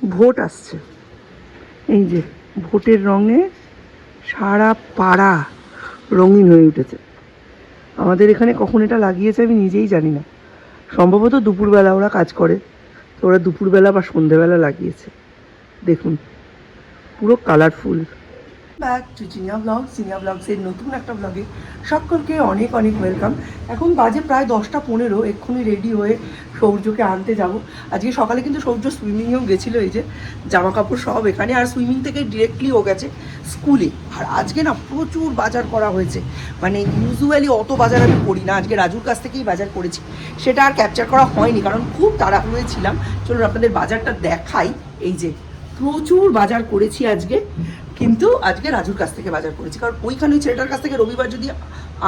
Vote আসছে, এই যে ভোটের রঙে সারা পাড়া রঙিন হয়ে উঠেছে। আমাদের এখানে কখন এটা লাগিয়েছে আমি নিজেই জানি না, সম্ভবত দুপুরবেলা ওরা কাজ করে, তো ওরা দুপুরবেলা বা সন্ধেবেলা লাগিয়েছে। দেখুন পুরো কালারফুল। ব্যাক টু জিনিয়া ব্লগসের নতুন একটা ব্লগে সকলকে অনেক অনেক ওয়েলকাম। এখন বাজে প্রায় 10টা 15, এক্ষুনি রেডি হয়ে সৌর্যকে আনতে যাব। আজকে সকালে কিন্তু সৌর্য সুইমিংয়েও গেছিলো, এই যে জামা কাপড় সব এখানে, আর সুইমিং থেকে ডিরেক্টলি ও গেছে স্কুলে। আর আজকে না প্রচুর বাজার করা হয়েছে, মানে ইউজুয়ালি অত বাজার আমি করি না, আজকে রাজুর কাছ থেকেই বাজার করেছি, সেটা আর ক্যাপচার করা হয়নি কারণ খুব তাড়াহুড়োয় ছিলাম। চলুন আপনাদের বাজারটা দেখাই। এই যে প্রচুর বাজার করেছি আজকে, কিন্তু আজকে রাজুর কাছ থেকে বাজার করেছি, কারণ ওইখানে ছেলেটার কাছ থেকে রবিবার যদি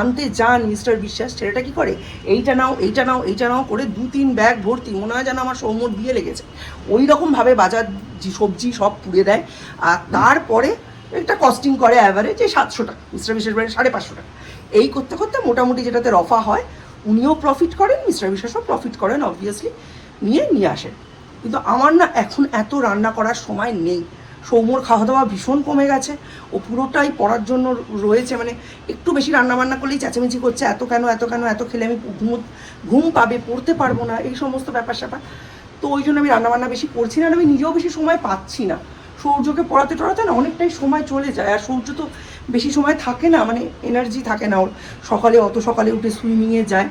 আনতে যান মিস্টার বিশ্বাস, ছেলেটা কী করে এইটা নাও এইটা নাও এইটা নাও করে 2-3 ব্যাগ ভর্তি, মনে হয় যেন আমার সৌম্যর বিয়ে লেগেছে, ওই রকমভাবে বাজার সবজি সব পুড়ে দেয়। আর তারপরে একটা কস্টিং করে অ্যাভারেজ এই 700 টাকা, মিস্টার বিশ্বাস বাড়ি 550 টাকা। এই করতে করতে মোটামুটি যেটাতে রফা হয়, উনিও প্রফিট করেন, মিস্টার বিশ্বাসও প্রফিট করেন, অবভিয়াসলি নিয়ে আসেন। কিন্তু আমার না এখন এত রান্না করার সময় নেই। সৌম্যর খাওয়া দাওয়া ভীষণ কমে গেছে, ও পুরোটাই পড়ার জন্য রয়েছে, মানে একটু বেশি রান্নাবান্না করলেই চেঁচামেচি করছে, এত কেন এত খেলে আমি ঘুম পাবে, পড়তে পারবো না, এই সমস্ত ব্যাপার স্যাপার। তো ওই জন্য আমি রান্নাবান্না বেশি করছি না, আর আমি নিজেও বেশি সময় পাচ্ছি না। সূর্যকে পড়াতে না অনেকটাই সময় চলে যায়, আর সূর্য তো বেশি সময় থাকে না, মানে এনার্জি থাকে না ওর, অত সকালে উঠে সুইমিংয়ে যায়,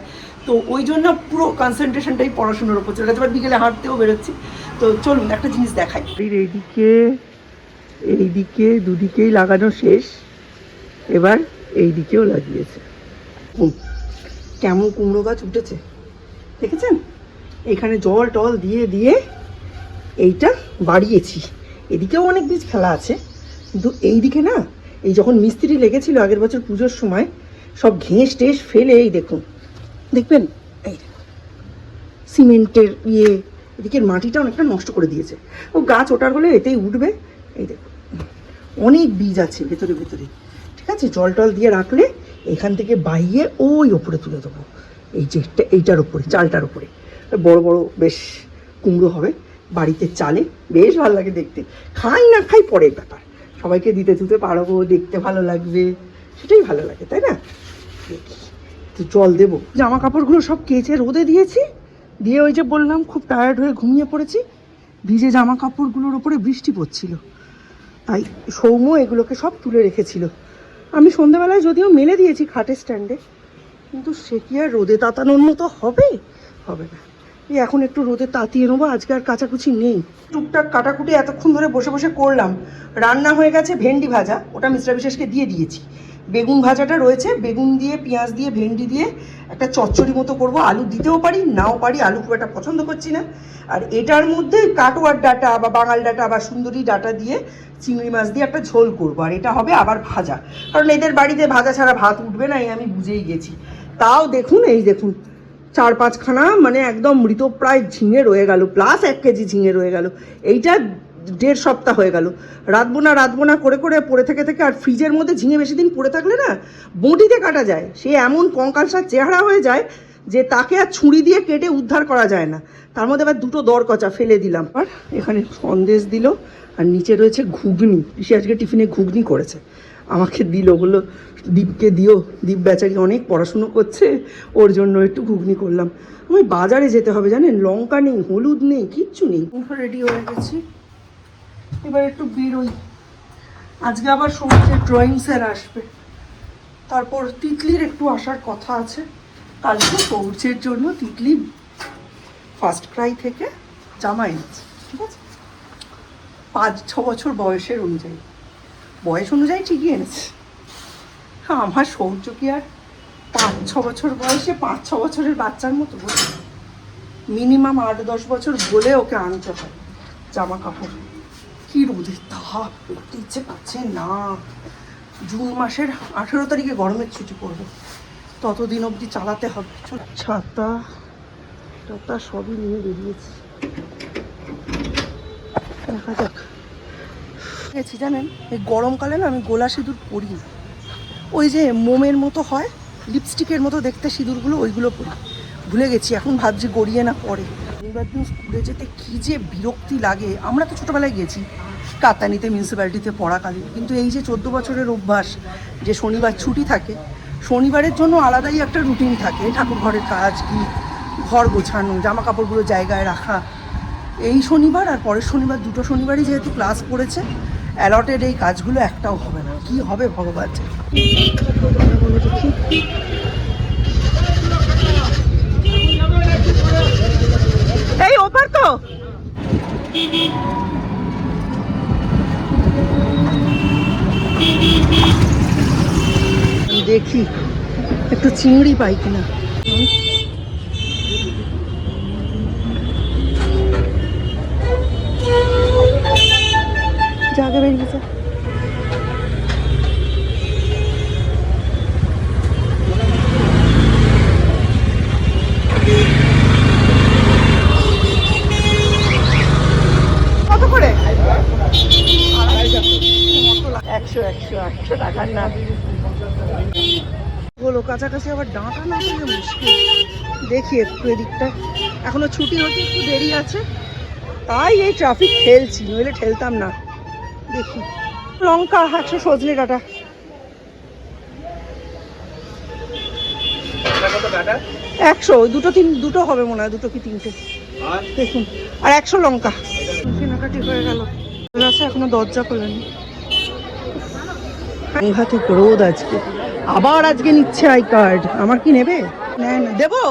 তো ওই জন্য পুরো কনসেন্ট্রেশনটাই পড়াশোনার ওপর চলে গেছে। এবার বিকেলে হাঁটতেও বেরোচ্ছি। তো চলুন একটা জিনিস দেখাই। এইদিকে দুদিকেই লাগানো শেষ, এবার এইদিকেও লাগিয়েছে। কেমন কুমড়ো গাছ উঠেছে দেখেছেন? এখানে জল টল দিয়ে এইটা বাড়িয়েছি। এদিকেও অনেক বীজ ফেলা আছে, কিন্তু এইদিকে না, এই যখন মিস্ত্রি লেগেছিল আগের বছর পুজোর সময়, সব ঘেঁষ টেস ফেলে, এই দেখুন, দেখবেন এই সিমেন্টের এদিকের মাটিটা অনেকটা নষ্ট করে দিয়েছে। ও গাছ ওঠার হলে এতেই উঠবে। এই দেখুন অনেক বীজ আছে ভেতরে, ঠিক আছে, জল টল দিয়ে রাখলে এখান থেকে বাইয়ে ওই ওপরে তুলে দেবো, এই যে এইটার ওপরে, চালটার ওপরে বড় বড় বেশ কুমড়ো হবে, বাড়িতে চালে বেশ ভালো লাগে দেখতে। খাই না খাই পরের ব্যাপার, সবাইকে দিতে পারবো, দেখতে ভালো লাগবে, সেটাই ভালো লাগে, তাই না? তো জল দেবো। জামা কাপড়গুলো সব কেচে রোদে দিয়েছি, দিয়ে ওই যে বললাম খুব টায়ার্ড হয়ে ঘুমিয়ে পড়েছি, ভিজে জামা কাপড়গুলোর ওপরে বৃষ্টি পড়ছিল, তাই সৌম্য এগুলোকে সব তুলে রেখেছিল। আমি সন্ধ্যাবেলায় যদিও মেলে দিয়েছি খাটের স্ট্যান্ডে, কিন্তু সে কি আর রোদে তাতানোর মতো হবে না। এই এখন একটু রোদে তাতিয়ে নেবো, আজকে আর কাচাকুচি নেই। টুকটাক কাটাকুটি এতক্ষণ ধরে বসে করলাম। রান্না হয়ে গেছে ভেন্ডি ভাজা, ওটা মিস্টার বিশেষকে দিয়ে দিয়েছি। বেগুন ভাজাটা রয়েছে, বেগুন দিয়ে পেঁয়াজ দিয়ে ভেন্ডি দিয়ে একটা চচ্চড়ি মতো করব। আলু দিতেও পারি নাও পারি, আলু খুব একটা পছন্দ করছি না। আর এটার মধ্যে কাটোয়ার ডাঁটা বা বাঙাল ডাঁটা বা সুন্দরী ডাঁটা দিয়ে চিংড়ি মাছ দিয়ে একটা ঝোল করবো, আর এটা হবে আবার ভাজা, কারণ এদের বাড়িতে ভাজা ছাড়া ভাত উঠবে না, আমি বুঝেই গেছি। তাও দেখুন, এই দেখুন 4-5খানা মানে একদম মৃতপ্রায় ঝিঙে রয়ে গেল, প্লাস 1 কেজি ঝিঙে রয়ে গেল। এইটা 1.5 সপ্তাহ হয়ে গেল রাঁধবো না করে পড়ে থেকে, আর ফ্রিজের মধ্যে ঝিঙে বেশি দিন পড়ে থাকলে না বঁটিতে কাটা যায়, সে এমন কঙ্কালসার চেহারা হয়ে যায় যে তাকে আর ছুরি দিয়ে কেটে উদ্ধার করা যায় না। তার মধ্যে আবার 2টো দরকচা ফেলে দিলাম। আর এখানে সন্দেশ দিল, আর নিচে রয়েছে ঘুগনি। সে আজকে টিফিনে ঘুগনি করেছে, আমাকে দিল, বললো দীপকে দিও, দীপ বেচারি অনেক পড়াশুনো করছে, ওর জন্য একটু ঘুগনি করলাম। আমি বাজারে যেতে হবে জানেন, লঙ্কা নেই, হলুদ নেই, কিচ্ছু নেই। রেডি হয়ে গেছি, এবার একটু বেরোই। আজকে আবার সৌর্যের ড্রয়িং স্যার আসবে, তারপর তিতলির একটু আসার কথা আছে। কালকে সৌর্যের জন্য তিতলি ফার্স্ট ক্রাই থেকে জামা এনেছে, ঠিক আছে, 5-6 বছর বয়সের অনুযায়ী, বয়স অনুযায়ী ঠিকই এনেছে। হ্যাঁ, আমার সৌর্য কি আর 5-6 বছর বয়সে 5-6 বছরের বাচ্চার মতো, মিনিমাম 8-10 বছর বলে ওকে আনতে হয় জামা কাপড়। কি রোদের তাপ, পড়তে ইচ্ছে পাচ্ছে না। জুন মাসের 18 তারিখে গরমের ছুটি পড়বে, ততদিন অবধি চালাতে হবে। ছাতা সবই নিয়ে বেরিয়েছি, দেখা যাক। গেছি জানেন, এই গরমকালে না আমি গোলা সিঁদুর পরি না, ওই যে মোমের মতো হয়, লিপস্টিকের মতো দেখতে সিঁদুরগুলো, ওইগুলো পরি। ভুলে গেছি, এখন ভাবছি গড়িয়ে না পরে। শনিবার দিন স্কুলে যেতে কী যে বিরক্তি লাগে। আমরা তো ছোটোবেলায় গেছি কাতানিতে মিউনিসিপ্যালিটিতে পড়াকালীন, কিন্তু এই যে 14 বছরের অভ্যাস যে শনিবার ছুটি থাকে, শনিবারের জন্য আলাদাই একটা রুটিন থাকে, ঠাকুর ঘরের কাজ কি, ঘর গোছানো, জামা কাপড়গুলো জায়গায় রাখা। এই শনিবার আর পরের শনিবার, দুটো শনিবারই যেহেতু ক্লাস পড়েছে, অ্যালটেড এই কাজগুলো একটাও হবে না। কি হবে ভগবান। এই ওপার তো দেখি একটু চিংড়ি পাই কিনা। জায়গা বেরিয়েছে। কত করে? 100 টাকার না বলো, কাছাকাছি আবার ডাঁটা না হলে মুশকিল। দেখি একটু এদিকটা, এখনো ছুটি হতে একটু দেরি আছে, তাই এই ট্রাফিক ঠেলছি, নইলে ঠেলতাম না। দেখি লঙ্কা 100, সজনে ডাঁটা 100, দুটো হবে মনে হয়, দুটো কি তিনটে দেখুন। আর 100 লঙ্কা। কেনাকাটি হয়ে গেল, এখনো দরজা খোলেনি। সাংঘাতিক রোদ আজকে, আবার আজকে নিচ্ছে আই কার্ড। আমার কি নেবে? না দেবো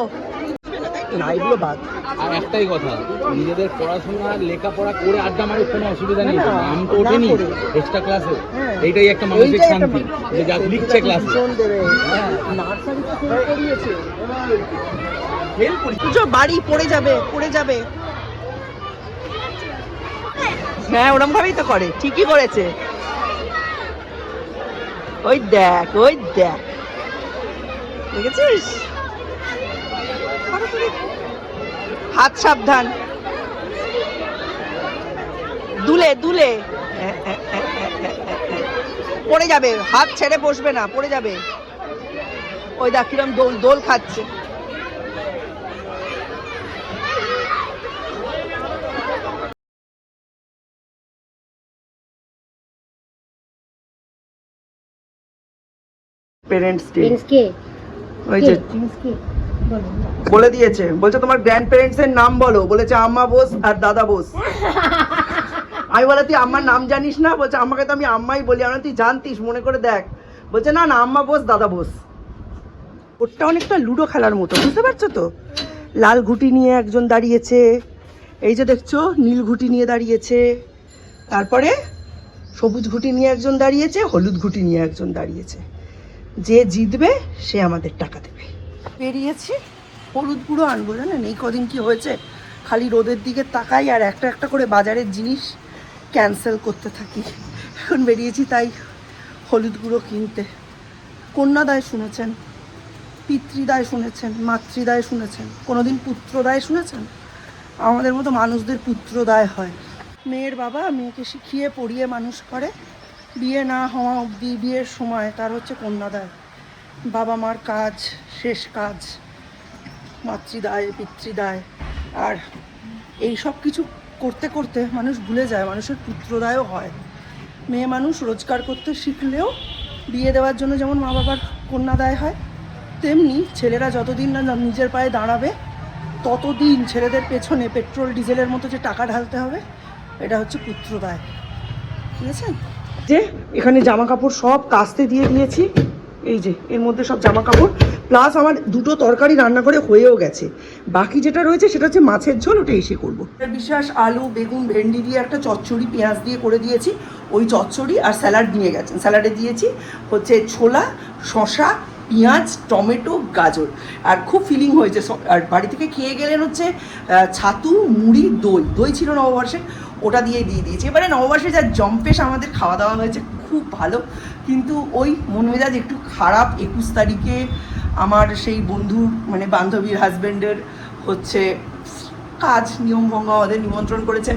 না, এগুলো বাদ। আর একটাই কথা, নিজেদের পড়াশোনা লেখাপড়া করে আড্ডা মারে কোনো অসুবিধা নেই, আমি তো ওঠেনি এক্সট্রা ক্লাসে। এইটাই একটা মানসিক শান্তি যে যা লিখছে ক্লাসে। বাড়ি পড়ে যাবে। হ্যাঁ ওরম ভাবেই তো করে, ঠিকই করেছে। ওই দেখ দেখেছিস? হাত সাবধান, দুলে পড়ে যাবে, হাত ছেড়ে বসবে না, পড়ে যাবে। ওই দেখ কিরম দোল খাচ্ছে। পেরেন্টস ডে ওই যে বলে দিয়েছে, বলছে তোমার গ্র্যান্ড প্যারেন্টস এর নাম বলো, বলেছে আম্মা বোস আর দাদা বোস। আমি বলে তুই আম্মার নাম জানিস না? বলছে আম্মাকে তো আমি আম্মাই বলি। আমরা তুই জানতিস, মনে করে দেখ। বলছে না আম্মা বোস দাদা বোস। ওটা অনেকটা লুডো খেলার মতো, বুঝতে পারছো তো? লাল ঘুটি নিয়ে একজন দাঁড়িয়েছে, এই যে দেখছো নীল ঘুটি নিয়ে দাঁড়িয়েছে, তারপরে সবুজ ঘুটি নিয়ে একজন দাঁড়িয়েছে, হলুদ ঘুটি নিয়ে একজন দাঁড়িয়েছে। যে জিতবে সে আমাদের টাকা দেবে। বেরিয়েছি হলুদ গুঁড়ো আনবো, জানেন এই কদিন কি হয়েছে, খালি রোদের দিকে তাকাই আর একটা করে বাজারের জিনিস ক্যান্সেল করতে থাকি। এখন বেরিয়েছি তাই হলুদ গুঁড়ো কিনতে। কন্যাদায় শুনেছেন, পিতৃদায় শুনেছেন, মাতৃদায় শুনেছেন, কোনোদিন পুত্রদায় শুনেছেন? আমাদের মতো মানুষদের পুত্রদায় হয়। মেয়ের বাবা মেয়েকে শিখিয়ে পড়িয়ে মানুষ করে, বিয়ে না হওয়া অবধি, বিয়ের সময় তার হচ্ছে কন্যাদায়। বাবা মার কাজ, শেষ কাজ, মাতৃদায় পিতৃদায়। আর এই সব কিছু করতে করতে মানুষ ভুলে যায় মানুষের পুত্রদায়ও হয়। মেয়ে মানুষ রোজগার করতে শিখলেও বিয়ে দেওয়ার জন্য যেমন মা বাবার কন্যাদায় হয়, তেমনি ছেলেরা যতদিন না নিজের পায়ে দাঁড়াবে ততদিন ছেলেদের পেছনে পেট্রোল ডিজেলের মতো যে টাকা ঢালতে হবে, এটা হচ্ছে পুত্রদায়। ঠিক আছে? যে এখানে জামা কাপড় সব কাচতে দিয়ে দিয়েছি, এই যে এর মধ্যে সব জামা কাপড়, প্লাস আমার দুটো তরকারি রান্না করে হয়েও গেছে। বাকি যেটা রয়েছে সেটা হচ্ছে মাছের ঝোল, ওটা এসে করবো। বিশ্বাস আলু বেগুন ভেন্ডি দিয়ে একটা চচ্চড়ি পেঁয়াজ দিয়ে করে দিয়েছি, ওই চচ্চড়ি আর স্যালাড নিয়ে গেছেন। স্যালাডে দিয়েছি হচ্ছে ছোলা, শশা, পেঁয়াজ, টমেটো, গাজর, আর খুব ফিলিং হয়েছে। আর বাড়ি থেকে খেয়ে গেলেন হচ্ছে ছাতু, মুড়ি, দই ছিল নববর্ষে, ওটা দিয়ে দিয়েছি। এবারে নববর্ষে যা জম্পেশ আমাদের খাওয়া দাওয়া হয়েছে, খুব ভালো। কিন্তু ওই মন মেজাজ একটু খারাপ। 21 তারিখে আমার সেই বন্ধুর মানে বান্ধবীর হাজব্যান্ডের হচ্ছে কাজ, নিয়মভঙ্গ, আমাদের নিমন্ত্রণ করেছেন।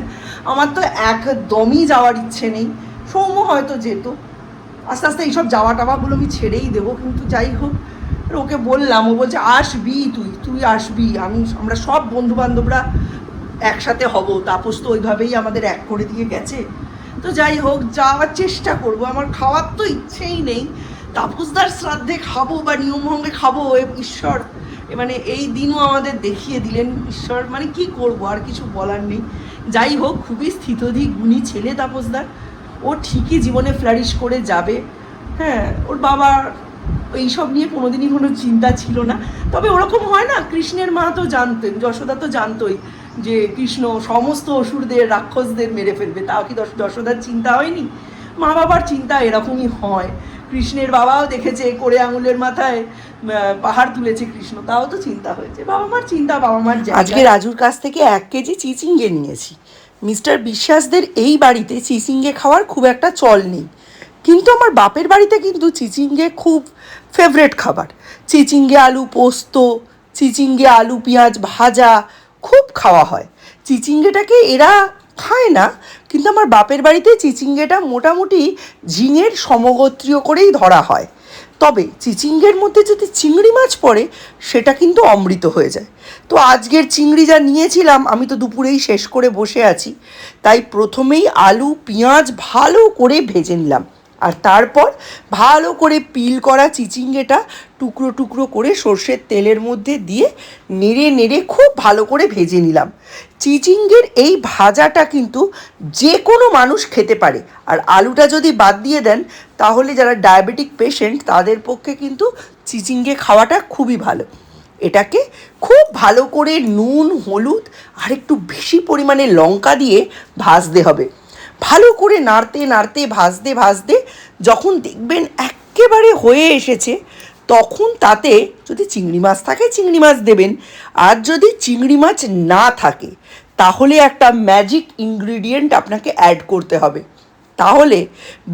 আমার তো একদমই যাওয়ার ইচ্ছে নেই। সৌম্য হয়তো যেত, আস্তে আস্তে এইসব যাওয়া টাওয়াগুলো আমি ছেড়েই দেবো। কিন্তু যাই হোক, ওকে বললাম, ও বলছে আসবি, তুই আসবি। আমরা সব বন্ধুবান্ধবরা একসাথে হব, তাপস তো ওইভাবেই আমাদের এক করে দিয়ে গেছে। তো যাই হোক, যাওয়ার চেষ্টা করব। আমার খাওয়ার তো ইচ্ছেই নেই, তাপসদার শ্রাদ্ধে খাবো বা নিয়মভঙ্গে খাবো, ঈশ্বর মানে এই দিনও আমাদের দেখিয়ে দিলেন ঈশ্বর, মানে কি করব, আর কিছু বলার নেই। যাই হোক, খুবই স্থিতধী গুণী ছেলে তাপসদার, ও ঠিকই জীবনে ফ্লারিশ করে যাবে। হ্যাঁ, ওর বাবার এইসব নিয়ে কোনোদিনই কোনো চিন্তা ছিল না। তবে ওরকম হয় না, কৃষ্ণের মা তো জানতেন, যশোদা তো জানতোই যে কৃষ্ণ সমস্ত অসুরদের রাক্ষসদের মেরে ফেলবে, তাও কি যশোদার চিন্তা হয়নি? মা বাবার চিন্তা এরকমই হয়। কৃষ্ণের বাবাও দেখেছে করে আঙুলের মাথায় পাহাড় তুলেছে কৃষ্ণ, তাও তো চিন্তা হয়েছে। বাবা মার চিন্তা বাবা মার। আজকে রাজুর কাছ থেকে 1 কেজি চিচিঙ্গে নিয়েছি। মিস্টার বিশ্বাসদের এই বাড়িতে চিচিঙ্গে খাওয়ার খুব একটা চল নেই, কিন্তু আমার বাপের বাড়িতে কিন্তু চিচিঙ্গে খুব ফেভারেট খাবার। চিচিঙ্গে আলু পোস্ত, চিচিঙ্গে আলু পেঁয়াজ ভাজা খুব খাওয়া হয়। চিচিঙ্গেটাকে এরা খায় না, কিন্তু আমার বাপের বাড়িতে চিচিঙ্গেটা মোটামুটি ঝিঙের সমগোত্রীয় করেই ধরা হয়। তবে চিচিঙ্গের মধ্যে যদি চিংড়ি মাছ পড়ে সেটা কিন্তু অমৃত হয়ে যায়। তো আজকের চিংড়ি যা নিয়েছিলাম, আমি তো দুপুরেই শেষ করে বসে আছি, তাই প্রথমেই আলু পেঁয়াজ ভালো করে ভেজে নিলাম, আর তারপর ভালো করে পিল করা চিচিঙ্গেটা টুকরো টুকরো করে সর্ষের তেলের মধ্যে দিয়ে নেড়ে নেড়ে খুব ভালো করে ভেজে নিলাম। চিচিঙ্গের এই ভাজাটা কিন্তু যে কোনো মানুষ খেতে পারে, আর আলুটা যদি বাদ দিয়ে দেন তাহলে যারা ডায়াবেটিক পেশেন্ট তাদের পক্ষে কিন্তু চিচিঙ্গে খাওয়াটা খুবই ভালো। এটাকে খুব ভালো করে নুন হলুদ আর একটু বেশি পরিমাণে লঙ্কা দিয়ে ভাজতে হবে। ভালো করে নাড়তে নাড়তে ভাজতে ভাজতে যখন দেখবেন একেবারে হয়ে এসেছে, তখন তাতে যদি চিংড়ি মাছ থাকে চিংড়ি মাছ দেবেন, আর যদি চিংড়ি মাছ না থাকে তাহলে একটা ম্যাজিক ইনগ্রিডিয়েন্ট আপনাকে অ্যাড করতে হবে। তাহলে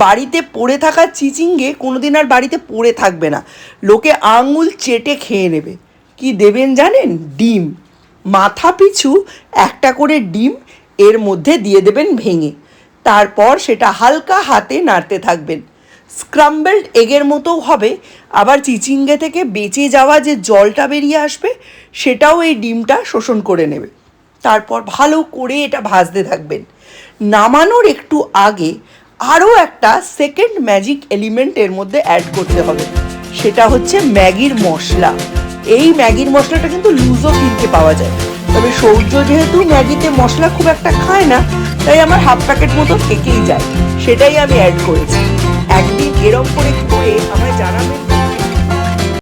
বাড়িতে পড়ে থাকা চিচিঙ্গে কোনোদিন আর বাড়িতে পড়ে থাকবে না, লোকে আঙুল চেটে খেয়ে নেবে। কি দেবেন জানেন? ডিম। মাথা পিছু একটা করে ডিম এর মধ্যে দিয়ে দেবেন ভেঙে, তারপর সেটা হালকা হাতে নাড়তে থাকবেন। স্ক্রাম্বলড এগের মতো হবে, আবার চিচিঙ্গে থেকে বেঁচে যাওয়া যে জলটা বেরিয়ে আসবে সেটাও এই ডিমটা শোষণ করে নেবে। তারপর ভালো করে এটা ভাজতে থাকবেন। নামানোর একটু আগে আরও একটা সেকেন্ড ম্যাজিক এলিমেন্ট এর মধ্যে অ্যাড করতে হবে, সেটা হচ্ছে ম্যাগির মশলা। এই ম্যাগির মশলাটা কিন্তু লুজও কিনতে পাওয়া যায়, তবে সৌর্য যেহেতু ম্যাগিতে মশলা খুব একটা খায় না, তাই আমার হাফ প্যাকেট মতো থেকেই যায়, সেটাই আমি অ্যাড করেছি। একদিন এরম করে আমায় জানাবেন।